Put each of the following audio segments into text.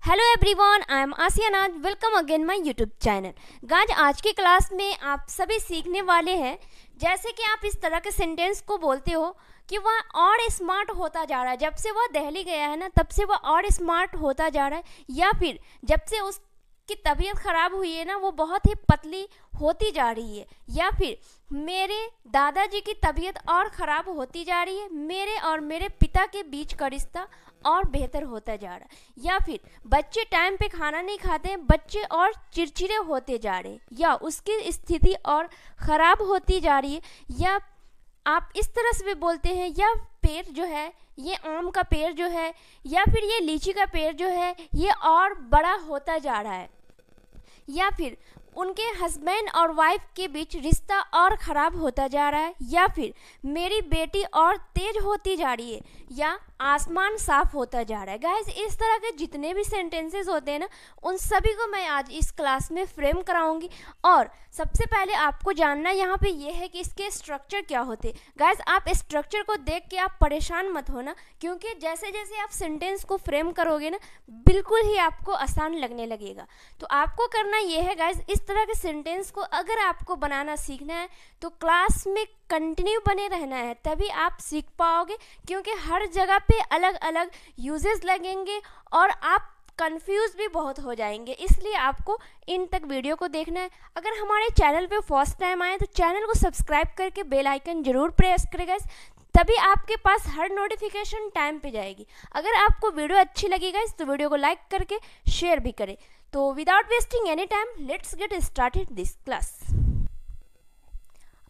Hello everyone, I am आसिया नाज। Welcome again my YouTube channel. Guys, आज की class में आप सभी सीखने वाले हैं जैसे कि आप इस तरह के सेंटेंस को बोलते हो कि वह और स्मार्ट होता जा रहा है। जब से वह दिल्ली गया है ना, तब से वह और स्मार्ट होता जा रहा है, या फिर जब से उसकी तबीयत ख़राब हुई है ना, वो बहुत ही पतली होती जा रही है, या फिर मेरे दादाजी की तबीयत और ख़राब होती जा रही है, मेरे और मेरे पिता के बीच का रिश्ता और बेहतर होता जा रहा है, या फिर बच्चे टाइम पे खाना नहीं खाते हैं, बच्चे और चिड़चिड़े होते जा रहे हैं, या उसकी स्थिति और ख़राब होती जा रही है, या आप इस तरह से भी बोलते हैं, या पेड़ जो है, ये आम का पेड़ जो है, या फिर ये लीची का पेड़ जो है, ये और बड़ा होता जा रहा है, या फिर उनके हस्बैंड और वाइफ के बीच रिश्ता और ख़राब होता जा रहा है, या फिर मेरी बेटी और तेज होती जा रही है, या आसमान साफ होता जा रहा है। गाइस, इस तरह के जितने भी सेंटेंसेस होते हैं ना, उन सभी को मैं आज इस क्लास में फ्रेम कराऊंगी। और सबसे पहले आपको जानना यहाँ पे ये है कि इसके स्ट्रक्चर क्या होते हैं। गाइस, आप स्ट्रक्चर को देख के आप परेशान मत होना, क्योंकि जैसे जैसे आप सेंटेंस को फ्रेम करोगे ना, बिल्कुल ही आपको आसान लगने लगेगा। तो आपको करना ये है गाइस, इस तरह के सेंटेंस को अगर आपको बनाना सीखना है तो क्लास में कंटिन्यू बने रहना है, तभी आप सीख पाओगे, क्योंकि हर जगह पे अलग अलग यूजेस लगेंगे और आप कंफ्यूज भी बहुत हो जाएंगे। इसलिए आपको इन तक वीडियो को देखना है। अगर हमारे चैनल पे फर्स्ट टाइम आए तो चैनल को सब्सक्राइब करके बेल आइकन जरूर प्रेस करेगा, तभी आपके पास हर नोटिफिकेशन टाइम पे जाएगी। अगर आपको वीडियो अच्छी लगी गाइस तो वीडियो को लाइक करके शेयर भी करें। तो without wasting any time, let's get started this class.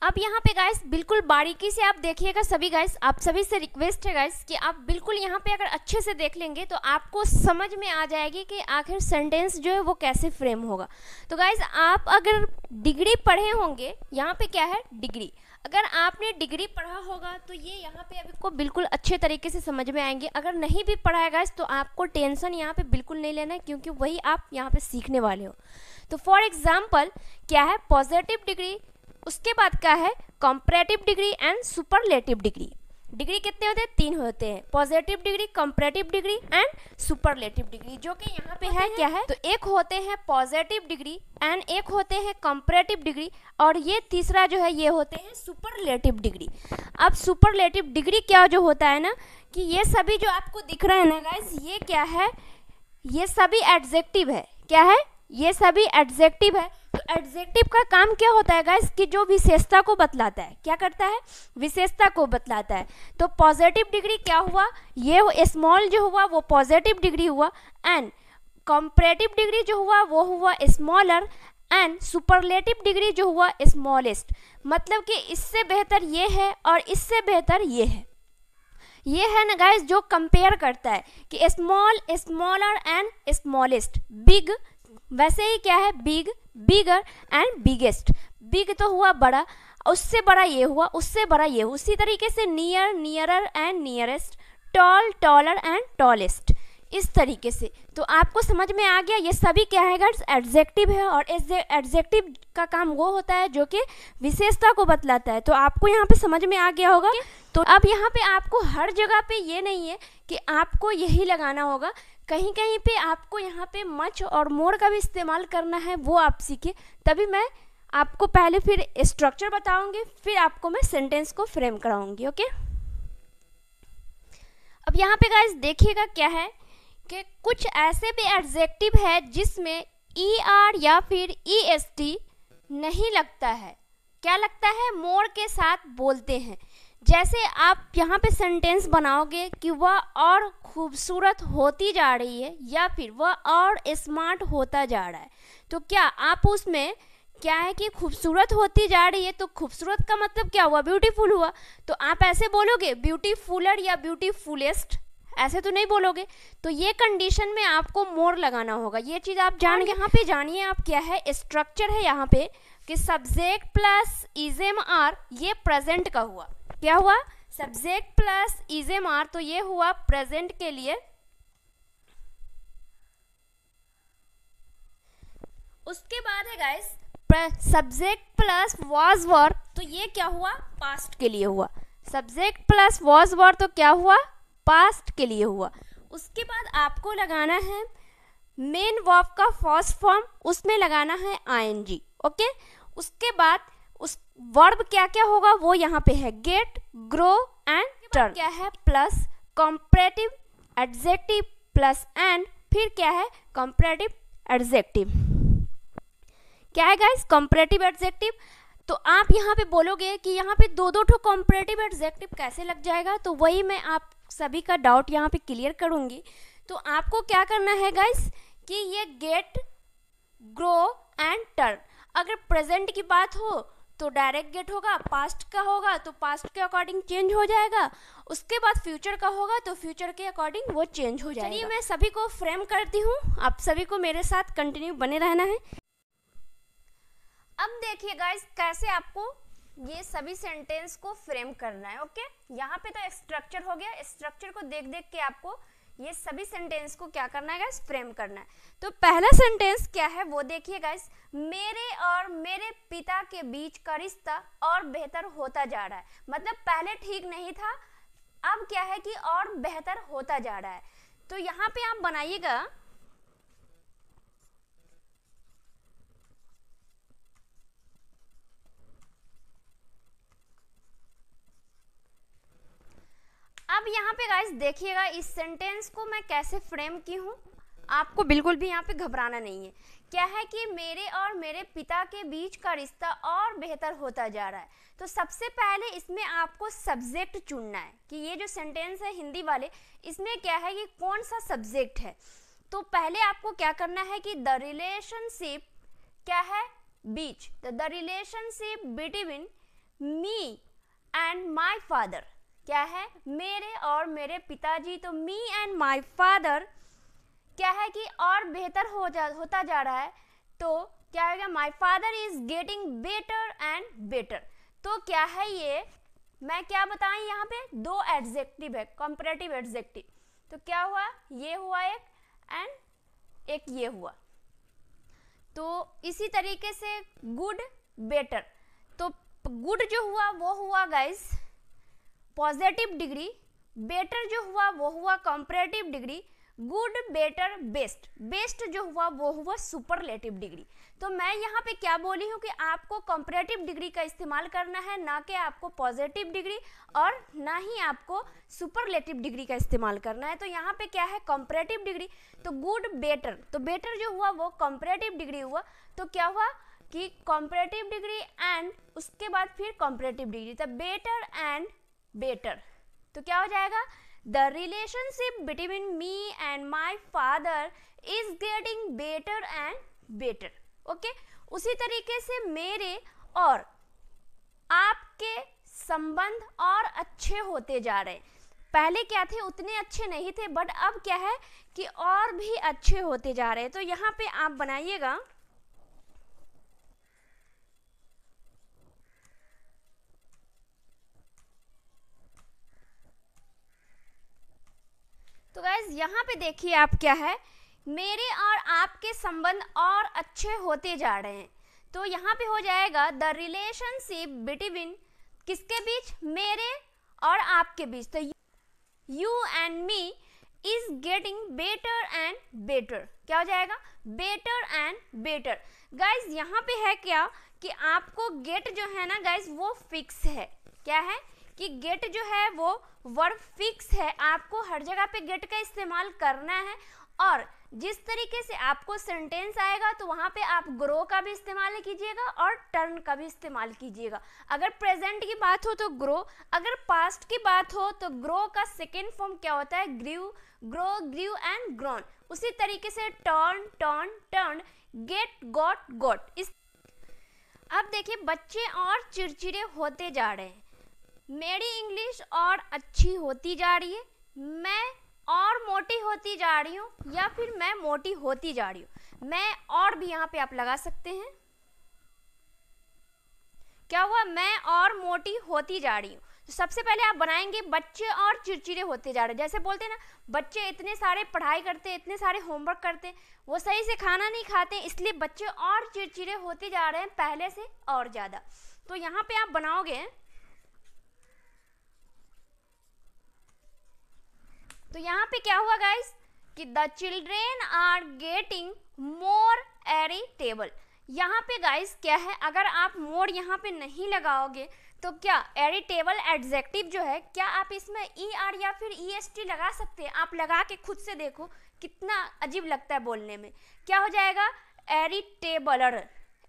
अब यहाँ पे गाइस बिल्कुल बारीकी से आप देखिएगा सभी। गाइस, आप सभी से रिक्वेस्ट है गाइस कि आप बिल्कुल यहाँ पे अगर अच्छे से देख लेंगे तो आपको समझ में आ जाएगी कि आखिर सेंटेंस जो है वो कैसे फ्रेम होगा। तो गाइस, आप अगर डिग्री पढ़े होंगे, यहाँ पे क्या है डिग्री, अगर आपने डिग्री पढ़ा होगा तो ये यहाँ पे आपको बिल्कुल अच्छे तरीके से समझ में आएंगे। अगर नहीं भी पढ़ा है गाइस तो आपको टेंशन यहाँ पे बिल्कुल नहीं लेना है, क्योंकि वही आप यहाँ पे सीखने वाले हो। तो फॉर एग्जाम्पल क्या है पॉजिटिव डिग्री, उसके बाद क्या है comparative degree and superlative degree. Degree कितने होते हैं? 3 होते हैं, positive degree, comparative degree and superlative degree, जो कि यहाँ पे है क्या है, तो एक होते हैं पॉजिटिव डिग्री एंड एक होते हैं कंपैरेटिव डिग्री, और ये तीसरा जो है ये होते हैं सुपरलेटिव डिग्री। अब सुपरलेटिव डिग्री क्या जो होता है ना, कि ये सभी जो आपको दिख रहा है ना गाइस, ये क्या है, ये सभी एडजेक्टिव है। क्या है? ये सभी एडजेक्टिव है। तो एडजेक्टिव का काम क्या होता है गाइस, कि जो विशेषता को बतलाता है, क्या करता है, विशेषता को बतलाता है। तो पॉजिटिव डिग्री क्या हुआ, ये स्मॉल जो हुआ वो पॉजिटिव डिग्री हुआ, एंड कंपैरेटिव डिग्री जो हुआ वो हुआ स्मॉलर, एंड सुपरलेटिव डिग्री जो हुआ स्मॉलेस्ट। मतलब कि इससे बेहतर ये है और इससे बेहतर ये है। ये है ना गाइस जो कंपेयर करता है कि small, smaller and smallest, big, वैसे ही क्या है big, bigger and biggest. Big तो हुआ बड़ा, उससे बड़ा ये हुआ, उससे बड़ा ये हुआ। उसी तरीके से near, nearer and nearest, tall, taller and tallest, इस तरीके से। तो आपको समझ में आ गया, ये सभी क्या है गाइस एडजेक्टिव है, और एडजेक्टिव का काम वो होता है जो कि विशेषता को बतलाता है। तो आपको यहाँ पे समझ में आ गया होगा। तो अब यहाँ पे आपको हर जगह पे ये नहीं है कि आपको यही लगाना होगा, कहीं कहीं पे आपको यहाँ पे मच और मोर का भी इस्तेमाल करना है, वो आप सीखे। तभी मैं आपको पहले फिर स्ट्रक्चर बताऊंगी, फिर आपको मैं सेंटेंस को फ्रेम कराऊंगी। ओके, अब यहाँ पे गाइस देखिएगा क्या है कि कुछ ऐसे भी एडजेक्टिव है जिसमें ER या फिर EST नहीं लगता है। क्या लगता है? मोर के साथ बोलते हैं। जैसे आप यहाँ पे सेंटेंस बनाओगे कि वह और खूबसूरत होती जा रही है, या फिर वह और स्मार्ट होता जा रहा है, तो क्या आप उसमें क्या है कि खूबसूरत होती जा रही है, तो खूबसूरत का मतलब क्या हुआ, ब्यूटीफुल हुआ। तो आप ऐसे बोलोगे ब्यूटीफुलर या ब्यूटीफुलेस्ट, ऐसे तो नहीं बोलोगे। तो ये कंडीशन में आपको मोर लगाना होगा। ये चीज़ आप जान के यहाँ पे जानिए आप क्या है स्ट्रक्चर है यहाँ पे, कि सब्जेक्ट प्लस इजेम आर, ये प्रेजेंट का हुआ। क्या हुआ? सब्जेक्ट प्लस इजेम आर, तो ये हुआ प्रेजेंट के लिए। उसके बाद है गाइस सब्जेक्ट प्लस वाज वर, तो ये क्या हुआ, पास्ट के लिए हुआ। सब्जेक्ट प्लस वाज वर तो क्या हुआ, पास्ट के लिए हुआ। उसके बाद आपको लगाना है मेन वर्ब का फर्स्ट फॉर्म उसमें लगाना है आईएनजी। ओके, उसके बाद उस वर्ब क्या क्या होगा वो यहाँ पे है, गेट, ग्रो एंड टर्न। क्या है, plus comparative adjective plus and, फिर क्या है, कंपैरेटिव एडजेक्टिव। क्या है गाइस, कंपैरेटिव एडजेक्टिव। तो आप यहाँ पे बोलोगे कि यहाँ पे दो दो ठो कंपैरेटिव एडजेक्टिव कैसे लग जाएगा, तो वही मैं आप सभी का डाउट यहाँ पे क्लियर करूँगी। तो आपको क्या करना है गाइस कि ये गेट, ग्रो एंड टर्न, अगर प्रेजेंट की बात हो तो डायरेक्ट गेट होगा, पास्ट का होगा तो पास्ट के अकॉर्डिंग चेंज हो जाएगा, उसके बाद फ्यूचर का होगा तो फ्यूचर के अकॉर्डिंग वो चेंज हो जाएगा। चलिए मैं सभी को फ्रेम करती हूँ, आप सभी को मेरे साथ कंटिन्यू बने रहना है। अब देखिए गाइस कैसे आपको ये सभी सेंटेंस को फ्रेम करना है। ओके, यहाँ पे तो स्ट्रक्चर हो गया, स्ट्रक्चर को देख देख के आपको ये सभी सेंटेंस को क्या करना है गाइस, फ्रेम करना है। तो पहला सेंटेंस क्या है वो देखिए गाइस, मेरे और मेरे पिता के बीच का रिश्ता और बेहतर होता जा रहा है। मतलब पहले ठीक नहीं था, अब क्या है कि और बेहतर होता जा रहा है। तो यहाँ पे आप बनाइएगा अब यहाँ पे गाइस देखिएगा इस सेंटेंस को मैं कैसे फ्रेम की हूँ, आपको बिल्कुल भी यहाँ पे घबराना नहीं है। क्या है कि मेरे और मेरे पिता के बीच का रिश्ता और बेहतर होता जा रहा है। तो सबसे पहले इसमें आपको सब्जेक्ट चुनना है कि ये जो सेंटेंस है हिंदी वाले, इसमें क्या है कि कौन सा सब्जेक्ट है। तो पहले आपको क्या करना है कि द रिलेशनशिप क्या है, बीच, the relationship between me and my father, क्या है, मेरे और मेरे पिताजी, तो मी एंड माई फादर क्या है कि और बेहतर होता जा रहा है। तो क्या होगा, my father is getting better and better. तो क्या है ये, मैं क्या बताएं, यहाँ पे दो एडजेक्टिव है, कंपैरेटिव एडजेक्टिव। तो क्या हुआ, ये हुआ एक एंड एक ये हुआ। तो इसी तरीके से गुड, बेटर, तो गुड जो हुआ वो हुआ गाइस पॉजिटिव डिग्री, बेटर जो हुआ वो हुआ comparative degree, good, better, best, best जो हुआ वो हुआ सुपरलेटिव डिग्री। तो मैं यहाँ पे क्या बोली हूँ कि आपको कंपैरेटिव डिग्री का इस्तेमाल करना है, ना कि आपको पॉजिटिव डिग्री और ना ही आपको सुपरलेटिव डिग्री का इस्तेमाल करना है। तो यहाँ पे क्या है, कंपैरेटिव डिग्री, तो गुड, बेटर, तो बेटर जो हुआ वो कंपैरेटिव डिग्री हुआ। तो क्या हुआ कि कंपैरेटिव डिग्री एंड उसके बाद फिर कंपैरेटिव डिग्री, तो बेटर एंड बेटर। तो क्या हो जाएगा, the relationship between me and my father is getting better and better. Okay, उसी तरीके से मेरे और आपके संबंध और अच्छे होते जा रहे हैं। पहले क्या थे, उतने अच्छे नहीं थे, बट अब क्या है कि और भी अच्छे होते जा रहे हैं। तो यहाँ पे आप बनाइएगा तो गाइज यहाँ पे देखिए आप क्या है, मेरे और आपके संबंध और अच्छे होते जा रहे हैं। तो यहाँ पे हो जाएगा द रिलेशनशिप बिटवीन किसके बीच, मेरे और आपके बीच, तो you and me is getting better and better. क्या हो जाएगा, बेटर एंड बेटर। गाइज यहाँ पे है क्या कि आपको गेट जो है ना गाइज वो फिक्स है। क्या है कि गेट जो है वो वर्ब फिक्स है, आपको हर जगह पे गेट का इस्तेमाल करना है। और जिस तरीके से आपको सेंटेंस आएगा तो वहाँ पे आप ग्रो का भी इस्तेमाल कीजिएगा और टर्न का भी इस्तेमाल कीजिएगा। अगर प्रेजेंट की बात हो तो ग्रो, अगर पास्ट की बात हो तो ग्रो का सेकेंड फॉर्म क्या होता है, grew, grow, grew and grown. उसी तरीके से turn, turn, turn, get, got, got. इस अब देखिए बच्चे और चिड़चिड़े होते जा रहे हैं, मेरी इंग्लिश और अच्छी होती जा रही है, मैं और मोटी होती जा रही हूँ, या फिर मैं मोटी होती जा रही हूँ। मैं और भी यहाँ पे आप लगा सकते हैं। क्या हुआ, मैं और मोटी होती जा रही हूँ। तो सबसे पहले आप बनाएंगे बच्चे और चिड़चिड़े होते जा रहे हैं। जैसे बोलते हैं ना, बच्चे इतने सारे पढ़ाई करते हैं, इतने सारे होमवर्क करते हैं, वो सही से खाना नहीं खाते, इसलिए बच्चे और चिड़चिड़े होते जा रहे हैं पहले से और ज़्यादा। तो यहाँ पे आप बनाओगे तो यहाँ पे क्या हुआ गाइस कि the children are getting more irritable. यहाँ पे गाइस क्या है, अगर आप मोर यहाँ पे नहीं लगाओगे तो क्या इरिटेबल एडजेक्टिव जो है, क्या आप इसमें ई आर या फिर ई एस टी लगा सकते हैं? आप लगा के खुद से देखो कितना अजीब लगता है बोलने में। क्या हो जाएगा? इरिटेबलर,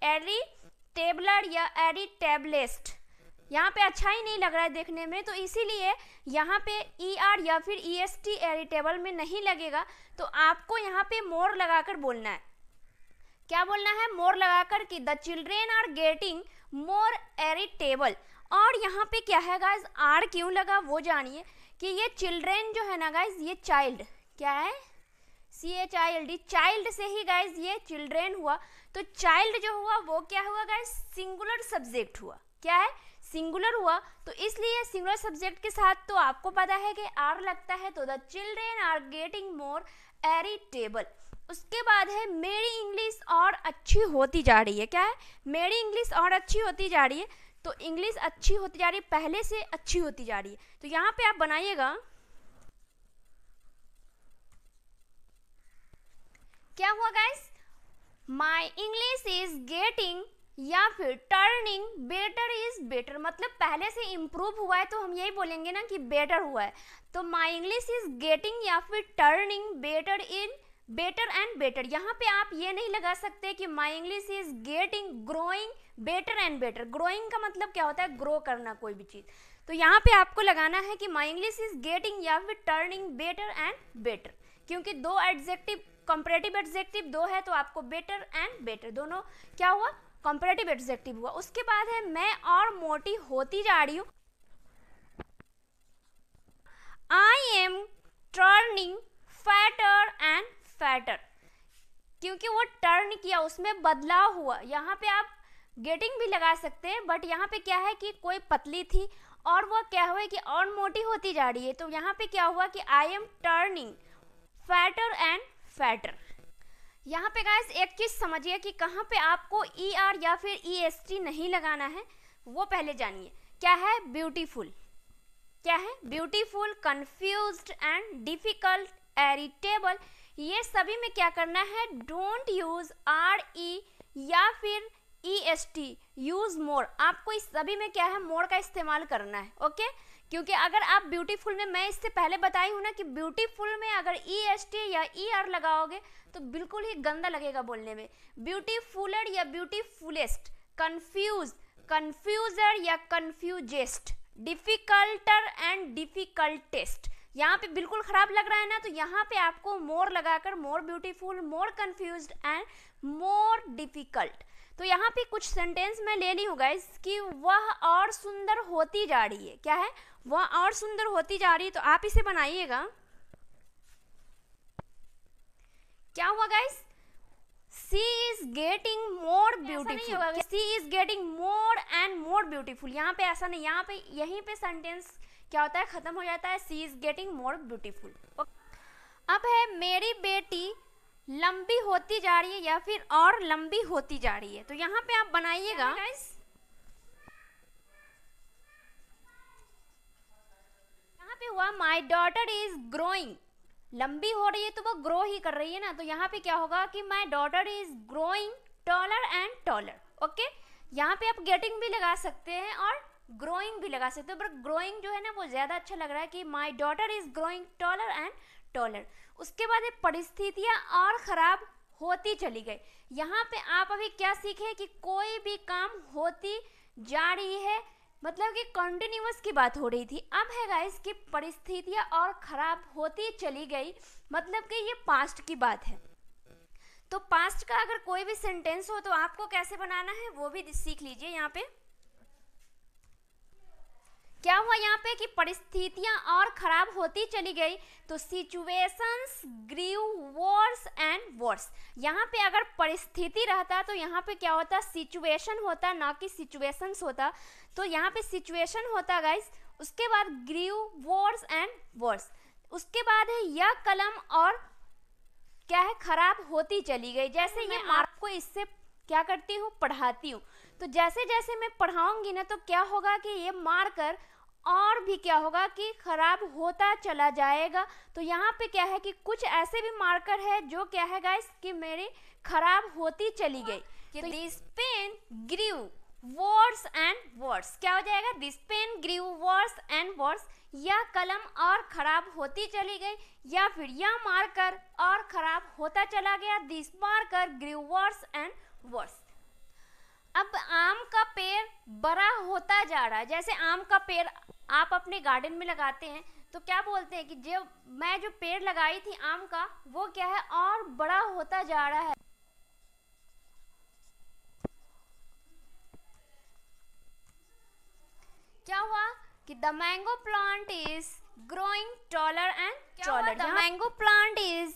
इरिटेबलर या इरिटेबलेस्ट। यहाँ पे अच्छा ही नहीं लग रहा है देखने में, तो इसीलिए यहाँ पे ई आर या फिर ई एस टी इरिटेबल में नहीं लगेगा, तो आपको यहाँ पे मोर लगाकर बोलना है। क्या बोलना है? मोर लगाकर कि the children are getting more irritable. और यहाँ पे क्या है गाइज, आर क्यों लगा वो जानिए। कि ये चिल्ड्रेन जो है ना गाइज, ये चाइल्ड, क्या है? CHILD, चाइल्ड से ही गाइज ये चिल्ड्रेन हुआ। तो चाइल्ड जो हुआ वो क्या हुआ गाइज? सिंगुलर सब्जेक्ट हुआ। क्या है? सिंगुलर हुआ। तो इसलिए सिंगुलर सब्जेक्ट के साथ तो आपको पता है कि आर लगता है, तो the children are getting more irritable. उसके बाद है मेरी इंग्लिश और अच्छी होती जा रही है। क्या है? मेरी इंग्लिश और अच्छी होती जा रही है। तो इंग्लिश अच्छी होती जा रही है, पहले से अच्छी होती जा रही है। तो यहाँ पे आप बनाइएगा, क्या हुआ guys? My English is getting या फिर टर्निंग बेटर इज बेटर, मतलब पहले से इम्प्रूव हुआ है, तो हम यही बोलेंगे ना कि बेटर हुआ है। तो माई इंग्लिश इज गेटिंग या फिर turning better in better and better. यहाँ पे आप ये नहीं लगा सकते कि my English is getting growing better and better. Growing का मतलब क्या होता है? ग्रो करना कोई भी चीज़। तो यहाँ पे आपको लगाना है कि माई इंग्लिश इज गेटिंग या फिर टर्निंग बेटर एंड बेटर, क्योंकि दो एडजेक्टिव, कंपैरेटिव एडजेक्टिव दो है, तो आपको बेटर एंड बेटर दोनों क्या हुआ? कंपैरेटिव एडजेक्टिव हुआ। उसके बाद है मैं और मोटी होती जा रही हूँ। I am turning fatter and fatter, क्योंकि वो टर्न किया, उसमें बदलाव हुआ। यहाँ पे आप गेटिंग भी लगा सकते हैं, बट यहाँ पे क्या है कि कोई पतली थी और वो क्या हुआ कि और मोटी होती जा रही है। तो यहाँ पे क्या हुआ कि I am turning fatter and fatter. यहाँ पे गाइस एक चीज़ समझिए कि कहाँ पे आपको ई आर या फिर ई एस टी नहीं लगाना है, वो पहले जानिए। क्या है? ब्यूटीफुल। क्या है? Beautiful, confused and difficult, irritable, ये सभी में क्या करना है? डोंट यूज आर ई या फिर E S T, use more. आपको इस सभी में क्या है? मोर का इस्तेमाल करना है। ओके, क्योंकि अगर आप ब्यूटीफुल में, मैं इससे पहले बताई हूँ ना कि ब्यूटीफुल में अगर ई एस टी या ई आर लगाओगे तो बिल्कुल ही गंदा लगेगा बोलने में। ब्यूटीफुलर या ब्यूटीफुलेस्ट, कंफ्यूज, कंफ्यूजर या कंफ्यूजेस्ट, डिफिकल्टर एंड डिफिकल्टेस्ट। यहाँ पे बिल्कुल खराब लग रहा है ना, तो यहाँ पे आपको मोर लगाकर more beautiful, more confused and more difficult. तो यहाँ पे कुछ सेंटेंस मैं ले ली हूँ गाइस कि वह और सुंदर होती जा रही है। क्या है? वह और सुंदर होती जा रही है। तो आप इसे बनाइएगा। क्या हुआ guys? She is getting more beautiful, she is getting more and more beautiful. यहाँ पे ऐसा नहीं, यहाँ पे यहीं पे सेंटेंस क्या होता है? खत्म हो जाता है। सी इज गेटिंग मोर ब्यूटीफुल। अब है मेरी बेटी लंबी होती जा रही है या फिर और लंबी होती जा रही है। तो यहाँ पे आप बनाइएगा गाइस, यहाँ पे हुआ माई डॉटर इज ग्रोइंग, लंबी हो रही है तो वो ग्रो ही कर रही है ना। तो यहाँ पे क्या होगा कि my daughter is growing taller and taller. Okay, यहाँ पे आप गेटिंग भी लगा सकते हैं और ग्रोइंग भी लगा सकते हो, पर ग्रोइंग जो है ना वो ज़्यादा अच्छा लग रहा है कि my daughter is growing taller and taller. उसके बाद परिस्थितियाँ और ख़राब होती चली गई। यहाँ पे आप अभी क्या सीखे कि कोई भी काम होती जा रही है, मतलब कि कंटिन्यूअस की बात हो रही थी। अब है गाइस कि परिस्थितियाँ और ख़राब होती चली गई, मतलब कि ये पास्ट की बात है। तो पास्ट का अगर कोई भी सेंटेंस हो तो आपको कैसे बनाना है वो भी सीख लीजिए। यहाँ पे क्या हुआ? यहाँ पे कि परिस्थितियाँ और ख़राब होती चली गई, तो situations grew worse and worse. यहाँ पे अगर परिस्थिति रहता तो यहाँ पे क्या होता? सिचुएशन होता, ना कि सिचुएशंस होता। तो यहाँ पे सिचुएशन होता गाइस। उसके बाद ग्रीव वर्स एंड वर्स। उसके बाद है यह कलम और क्या है? ख़राब होती चली गई। जैसे ये आपको इससे क्या करती हूँ? पढ़ाती हूँ। तो जैसे जैसे मैं पढ़ाऊंगी ना तो क्या होगा कि ये मार्कर और भी क्या होगा कि खराब होता चला जाएगा। तो यहाँ पे क्या है कि कुछ ऐसे भी मार्कर है जो क्या है गाइस कि मेरी खराब होती चली गई। कि this pen grew worse and worse, क्या हो जाएगा, this pen grew worse and worse, यह कलम और खराब होती चली गई, या फिर यह मार्कर और खराब होता चला गया, this marker grew worse and worse. अब आम का पेड़ बड़ा होता जा रहा है। जैसे आम का पेड़ आप अपने गार्डन में लगाते हैं तो क्या बोलते हैं कि जो पेड़ लगाई थी आम का वो क्या है और बड़ा होता जा रहा है। क्या हुआ कि the mango plant is growing taller and taller, the mango plant is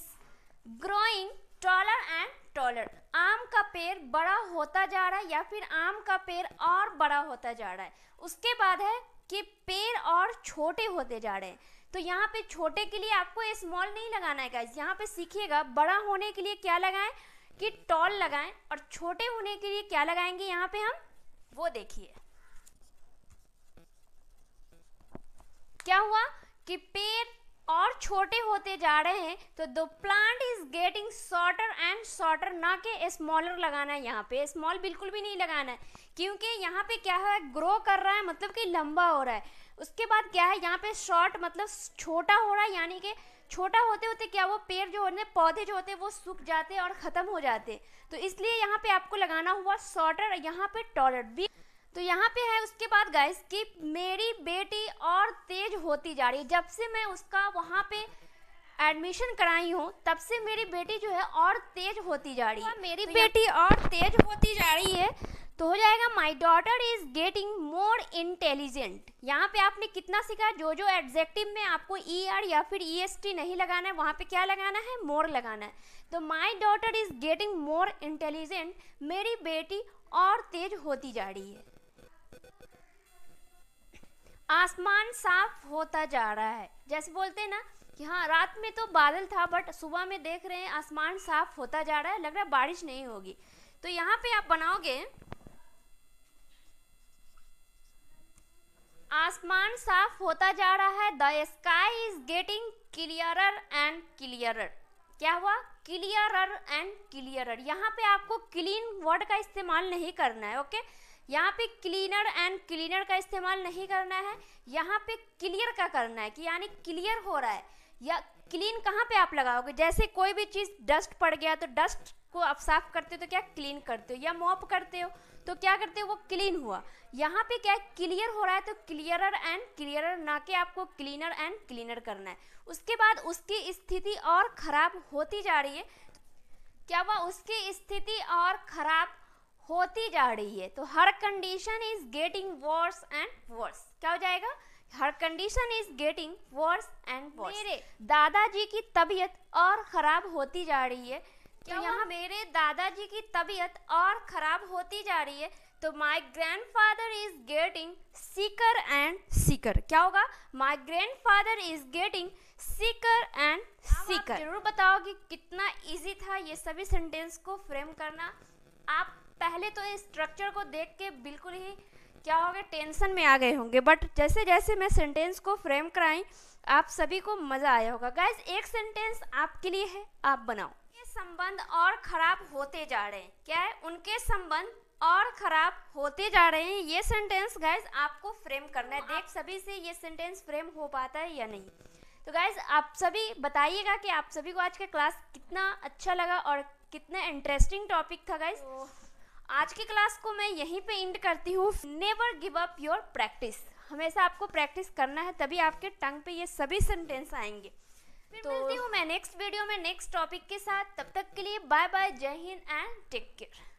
growing taller and taller, आम का पेड़ बड़ा होता जा रहा है या फिर आम का पेड़ और बड़ा होता जा रहा है। उसके बाद है कि पेड़ और छोटे होते जा रहे हैं। तो यहाँ पे छोटे के लिए आपको स्मॉल नहीं लगाना है गाइस, यहाँ पे सीखिएगा बड़ा होने के लिए क्या लगाएं कि टॉल लगाएं, और छोटे होने के लिए क्या लगाएंगे यहाँ पे हम, वो देखिए। क्या हुआ कि पेड़ और छोटे होते जा रहे हैं, तो the plant is getting shorter and shorter, ना कि स्मॉलर लगाना है। यहाँ पे स्मॉल बिल्कुल भी नहीं लगाना है, क्योंकि यहाँ पे क्या है ग्रो कर रहा है मतलब कि लंबा हो रहा है। उसके बाद क्या है यहाँ पे शॉर्ट मतलब छोटा हो रहा है, यानी कि छोटा होते होते क्या वो पेड़ जो होते पौधे जो होते हैं वो सूख जाते हैं और ख़त्म हो जाते हैं। तो इसलिए यहाँ पे आपको लगाना हुआ शॉर्टर, यहाँ पे टॉलर भी। तो यहाँ पे है उसके बाद गाइस कि मेरी बेटी और तेज होती जा रही है। जब से मैं उसका वहाँ पे एडमिशन कराई हूँ तब से मेरी बेटी जो है और तेज होती जा रही है। मेरी बेटी और तेज होती जा रही है तो हो जाएगा my daughter is getting more intelligent. यहाँ पे आपने कितना सीखा, जो एडजेक्टिव में आपको ER या फिर EST नहीं लगाना है वहाँ पे क्या लगाना है, मोर लगाना है। तो my daughter is getting more intelligent, मेरी बेटी और तेज होती जा रही है। आसमान साफ होता जा रहा है। जैसे बोलते हैं ना कि हाँ रात में तो बादल था बट सुबह में देख रहे हैं आसमान साफ होता जा रहा है, लग रहा है बारिश नहीं होगी। तो यहाँ पे आप बनाओगे आसमान साफ होता जा रहा है, the sky is getting clearer and clearer. क्या हुआ, क्लियरर एंड क्लियरर। यहाँ पे आपको क्लीन वर्ड का इस्तेमाल नहीं करना है, ओके। यहाँ पे क्लीनर एंड क्लीनर का इस्तेमाल नहीं करना है, यहाँ पे क्लियर का करना है कि यानी क्लियर हो रहा है। या क्लीन कहाँ पे आप लगाओगे, जैसे कोई भी चीज़ डस्ट पड़ गया तो डस्ट को आप साफ करते हो तो क्या क्लीन करते हो, या मॉप करते हो तो क्या करते हो वो क्लीन हुआ। यहाँ पे क्या क्लियर हो रहा है तो क्लियरर एंड क्लियरर, ना कि आपको क्लीनर एंड क्लीनर करना है। उसके बाद उसकी स्थिति और ख़राब होती जा रही है। क्या हुआ, उसकी स्थिति और ख़राब होती जा रही है। तो her condition is getting worse and worse. क्या हो जाएगा, her condition is getting worse and worse. मेरे दादाजी की तबीयत और ख़राब होती जा रही है। तो यहाँ मेरे दादाजी की तबीयत और ख़राब होती जा रही है। तो my grandfather is getting sicker and sicker. क्या होगा, my grandfather is getting sicker and sicker. जरूर बताओ कि कितना इजी था ये सभी सेंटेंस को फ्रेम करना। आप पहले तो इस स्ट्रक्चर को देख के बिल्कुल ही क्या हो गया, टेंशन में आ गए होंगे, बट जैसे जैसे मैं सेंटेंस को फ्रेम कराई आप सभी को मज़ा आया होगा। गाइस एक सेंटेंस आपके लिए है, आप बनाओ। ये संबंध और ख़राब होते जा रहे हैं। क्या है, उनके संबंध और ख़राब होते जा रहे हैं। ये सेंटेंस गाइस आपको फ्रेम करना है। देख सभी से ये सेंटेंस फ्रेम हो पाता है या नहीं। तो गाइस आप सभी बताइएगा कि आप सभी को आज का क्लास कितना अच्छा लगा और कितना इंटरेस्टिंग टॉपिक था गाइस। आज की क्लास को मैं यहीं पे एंड करती हूँ। Never give up your practice, हमेशा आपको प्रैक्टिस करना है, तभी आपके टंग पे ये सभी सेंटेंस आएंगे। फिर मिलती हूँ मैं नेक्स्ट वीडियो में नेक्स्ट टॉपिक के साथ। तब तक के लिए बाय बाय, जय हिंद एंड टेक केयर।